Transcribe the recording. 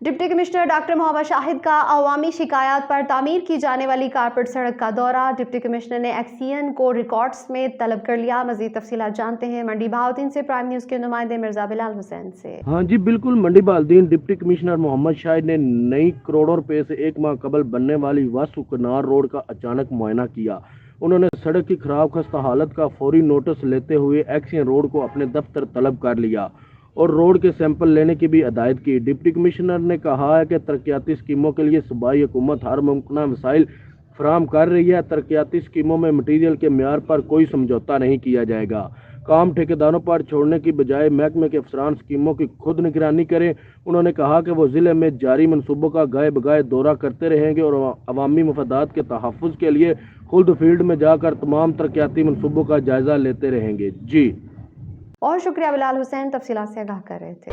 Deputy commissioner doctor Mohammad Shahid का अवामी शिकायत पर तामीर की जाने वाली कारपेट सड़क का दौरा। डिप्टी कमिश्नर ने एक्सीएन को रिकॉर्ड्स में तलब कर लिया। मजीद तफसीलात जानते हैं मंडी बहाउद्दीन से, प्राइम न्यूज़ के नुमाइंदे मिर्जा बिलाल हुसैन से। हाँ जी बिल्कुल, मंडी बहाउद्दीन डिप्टी कमिश्नर मोहम्मद शाहिद ने नई करोड़ों रुपए से एक माह कबल बनने वाली वासु कनार रोड का अचानक मुआयना किया। उन्होंने सड़क की खराब खस्ता हालत का फौरी नोटिस लेते हुए एक्सीएन रोड को अपने दफ्तर तलब कर लिया और रोड के सैंपल लेने की भी हिदायत की। डिप्टी कमिश्नर ने कहा है कि तरक्याती स्कीमों के लिए सूबाई हुकूमत हर मुमकिन वसाइल फराहम कर रही है। तरक्याती स्कीमों में मटीरियल के म्यार पर कोई समझौता नहीं किया जाएगा। काम ठेकेदारों पर छोड़ने की बजाय महकमे के अफसरान स्कीमों की खुद निगरानी करें। उन्होंने कहा कि वो जिले में जारी मनसूबों का गाए बगाए दौरा करते रहेंगे और अवामी मफादात के तहफ़्फ़ुज़ के लिए खुद फील्ड में जाकर तमाम तरक्याती मनसूबों का जायजा लेते रहेंगे। जी और शुक्रिया बिलाल हुसैन, तफसीलात से आगाह कर रहे थे।